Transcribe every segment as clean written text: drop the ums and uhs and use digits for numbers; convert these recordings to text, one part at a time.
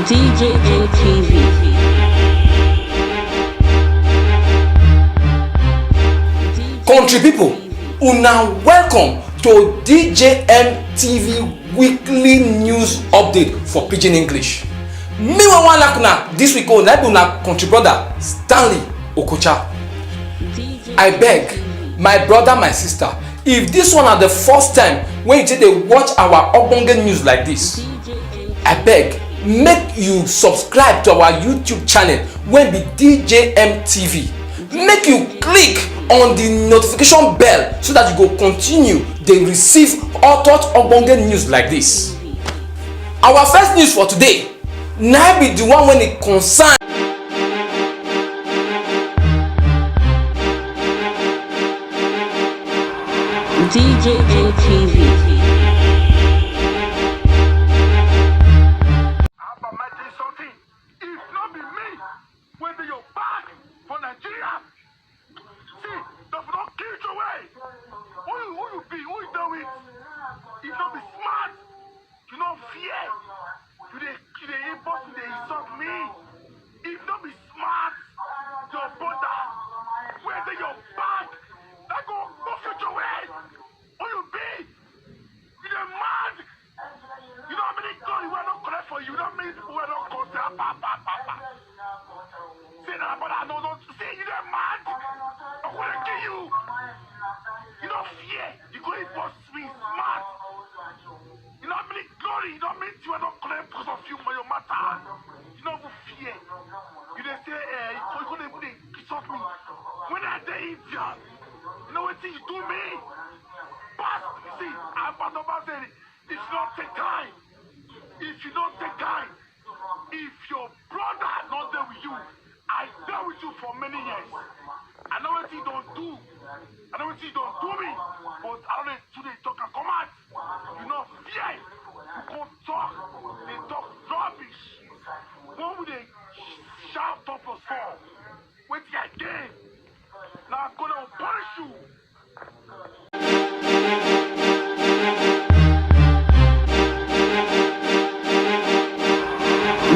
DJA TV. Country people, una welcome to DJM TV weekly news update for Pidgin English. Me wan like una this week na be una country brother Stanley Okocha. I beg my brother, my sister, if this one na the first time when you take dey watch our ogbonge news like this, I beg make you subscribe to our YouTube channel wey be DJM TV. Make you click on the notification bell so that you go continue dey receive hot ogbonge news like this. Our first news for today na be the one when e concern DJA TV.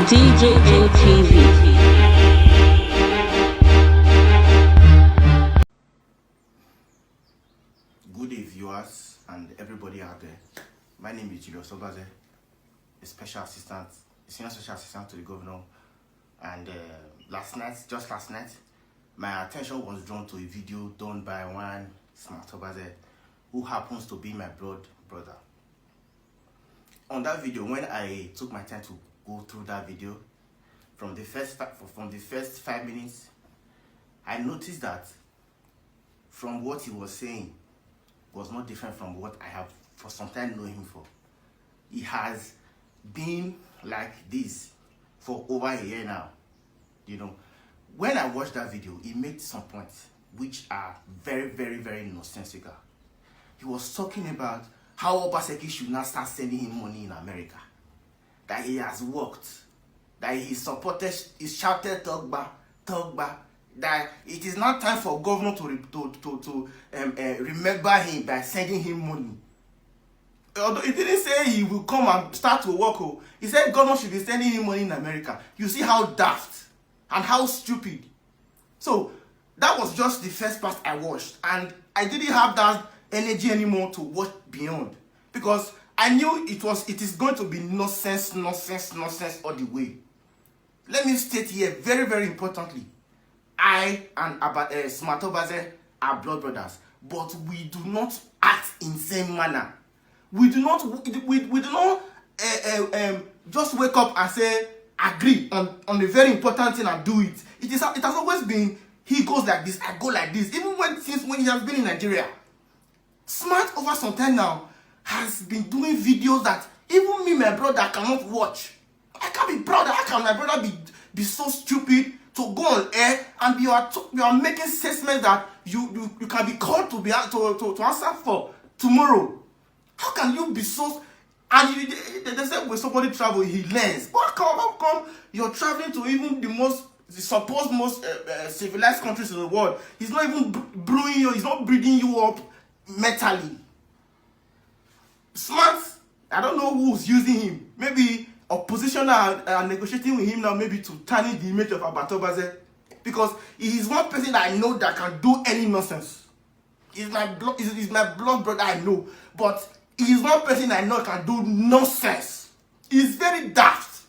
DJA TV. Good day, viewers and everybody out there. My name is Julius Obaze, a special assistant, senior special assistant to the governor. And last night, my attention was drawn to a video done by one Smart Obaze, who happens to be my blood brother. On that video, when I took my time to go through that video, from the first 5 minutes, I noticed that from what he was saying was not different from what I have for some time known him for. He has been like this for over a year now. You know, when I watched that video, he made some points which are very, very, very nonsensical. He was talking about how Obaseki should not start sending him money in America. That he has worked, that he supported, he shouted Togba, that it is not time for governor to remember him by sending him money. Although he didn't say he will come and start to work, he said governor should be sending him money in America. You see how daft and how stupid. So that was just the first part I watched, and I didn't have that energy anymore to watch beyond, because I knew it is going to be nonsense all the way. Let me state here very, very importantly, I and Smart Obaze are blood brothers, but we do not act in the same manner. We do not just wake up and say agree on a very important thing and do it. It has always been he goes like this, I go like this. Even since when he has been in Nigeria, Smart over some time now has been doing videos that even me, my brother, cannot watch. I can't be proud. How can my brother be so stupid to go on air and you are making statements that you can be called to answer for tomorrow? How can you be so? And they say when somebody travel, he learns. How come you're traveling to even the supposed most civilized countries in the world? He's not even brewing you. He's not breeding you up mentally. Smart, I don't know who's using him. Maybe opposition are negotiating with him now, maybe to tarnish the image of Abatobaze, because he is one person that I know that can do any nonsense. He's my blood brother, I know, but he is one person I know can do nonsense. He's very daft.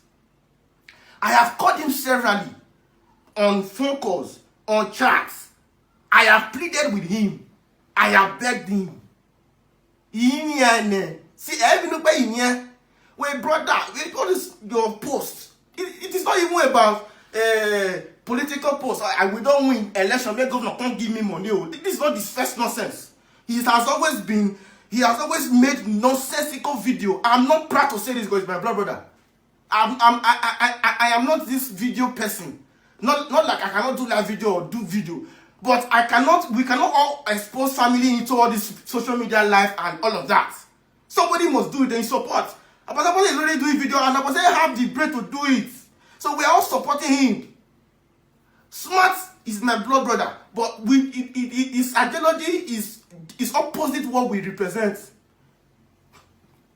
I have called him severally on phone calls, on chats. I have pleaded with him. I have begged him. See, every look by him, wait, brother, all this your post. It is not even about political post. We don't win election. Make governor can't give me money. This is not his first nonsense. He has always made nonsensical video. I'm not proud to say this because it's my blood brother. I am not this video person. Not like I cannot do live video or do video. But we cannot all expose family into all this social media life and all of that. Somebody must do it in support. Abatobaze is already doing video and Abatobaze have the brain to do it. So we are all supporting him. Smart is my blood brother, but his ideology is opposite what we represent.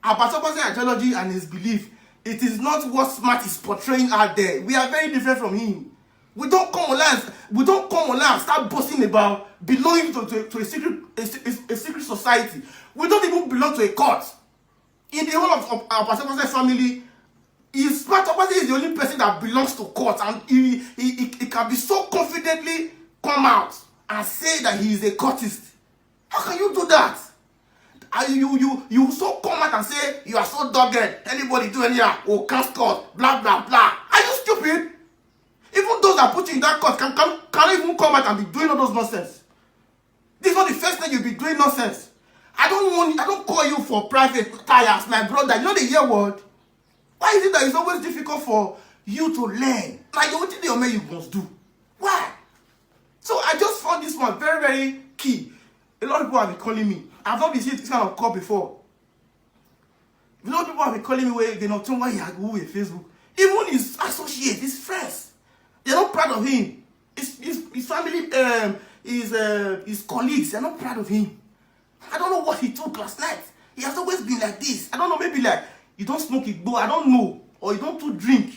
Abatobaze ideology and his belief, it is not what Smart is portraying out there. We are very different from him. We don't come online and start boasting about belonging to a secret society. We don't even belong to a court. In the whole of our Abatobaze family, Abatobaze is the only person that belongs to court, and he can be so confidently come out and say that he is a courtist. How can you do that? You so come out and say you are so dogged. Anybody do anything? Oh, can't court, blah blah blah. Are you stupid? Even those that put you in that court can't even come out and be doing all those nonsense. This is not the first time you'll be doing nonsense. I don't call you for private tires, my brother. You know the year word? Why is it that it's always difficult for you to learn? Like what did you must do? Why? So I just found this one very, very key. A lot of people have been calling me. I've not received this kind of call before. A lot of people have been calling me where they not tell why he had go with Facebook. Even his associates, his friends, they're not proud of him. His family, his colleagues, they're not proud of him. I don't know what he took last night. He has always been like this. I don't know, maybe like you don't smoke it, but I don't know, or you don't do drink.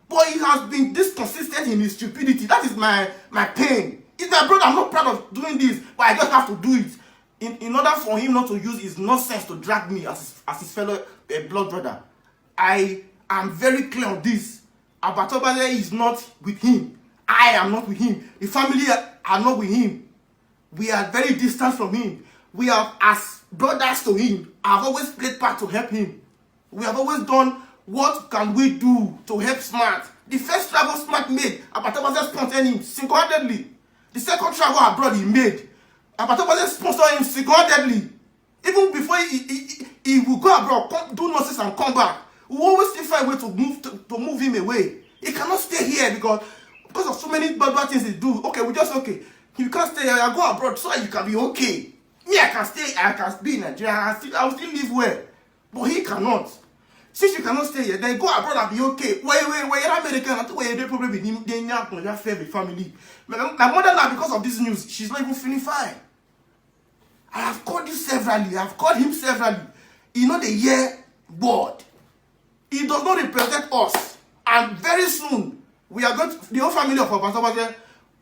But he has been this consistent in his stupidity. That is my pain. He's my brother. I'm not proud of doing this, but I just have to do it in order for him not to use his nonsense to drag me as his fellow blood brother. I am very clear on this. Abatobaze is not with him. I am not with him. The family are not with him. We are very distant from him. We are as brothers to him. I've always played part to help him. We have always done what can we do to help Smart. The first travel Smart made, Abatobaze sponsored him single-handedly. The second travel abroad he made, Abatobaze sponsored him single-handedly. Even before he will go abroad, do nonsense and come back, we always still find a way to move him away. He cannot stay here because of so many bad things he do. Okay, we just okay. You can't stay here. I go abroad so that you can be okay. Me, I can stay. I can be in Nigeria. I will still live well. But he cannot. Since you cannot stay here, then go abroad and be okay. Where you're American, I think they probably be they not fair with family. My mother now, because of this news, she's not even feeling fine. I have called you severally. I have called him severally. You know the year word. He does not represent us. And very soon, we are going to, the whole family of Abatobaze,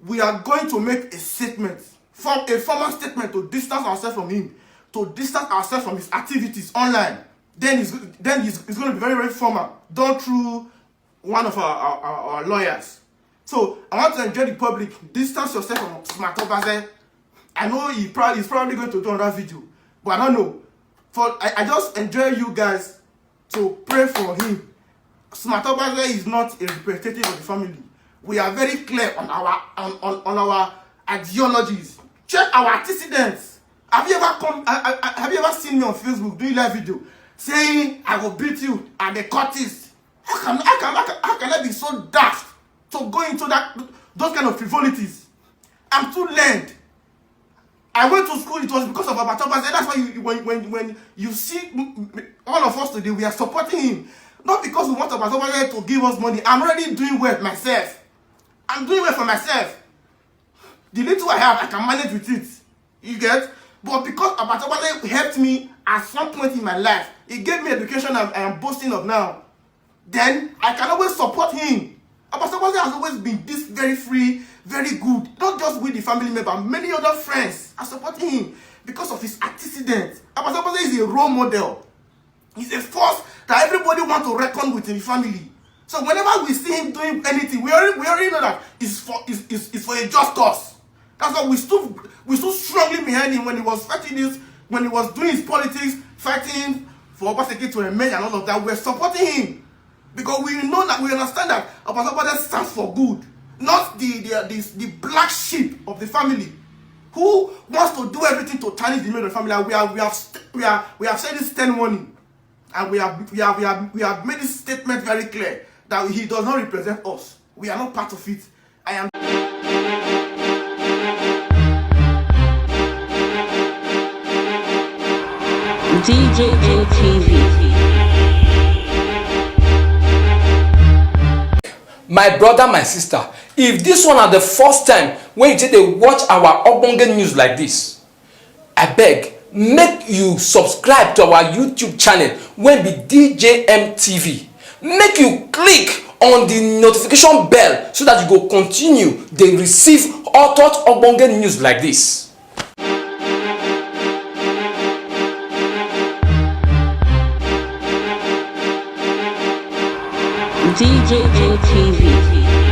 we are going to make a statement, a formal statement to distance ourselves from him, to distance ourselves from his activities online. Then he's going to be very, very formal, done through one of our lawyers. So I want to enjoy the public. Distance yourself from Abatobaze. I know he's probably going to do another video, but I don't know. I just enjoy you guys to pray for him. Abatobaze is not a representative of the family. We are very clear on our ideologies. Check our antecedents. Have you ever seen me on Facebook doing live video saying I will beat you and the courtist? How can I be so daft to go into those kind of frivolities? I'm too learned. I went to school, it was because of Abatobaze. That's why when you see all of us today, we are supporting him. Not because we want Abatobaze to give us money. I'm already doing well myself. I'm doing well for myself. The little I have, I can manage with it. You get? But because Abatobaze helped me at some point in my life, it gave me education I am boasting of now. then I can always support him. Pastor Bose has always been this very free, very good. Not just with the family member, many other friends are supporting him because of his antecedents. Pastor Bose is a role model. He's a force that everybody wants to reckon with in the family. So whenever we see him doing anything, we already know that it's for a just cause. That's why we stood strongly behind him when he was fighting this, when he was doing his politics, fighting for Obaseki to emerge and all of that. We're supporting him because we know that we understand that Obaseki stands for good, not the black sheep of the family who wants to do everything to tarnish the image of the family. We have said this 10 warning, and we have made this statement very clear that he does not represent us. We are not part of it. I am. DJ JTV. My brother, my sister, if this one are the first time when you take a watch our ogbonge news like this, I beg, make you subscribe to our YouTube channel when be DJM TV. Make you click on the notification bell so that you go continue dey receive all thought ogbonge news like this. DJ JTV.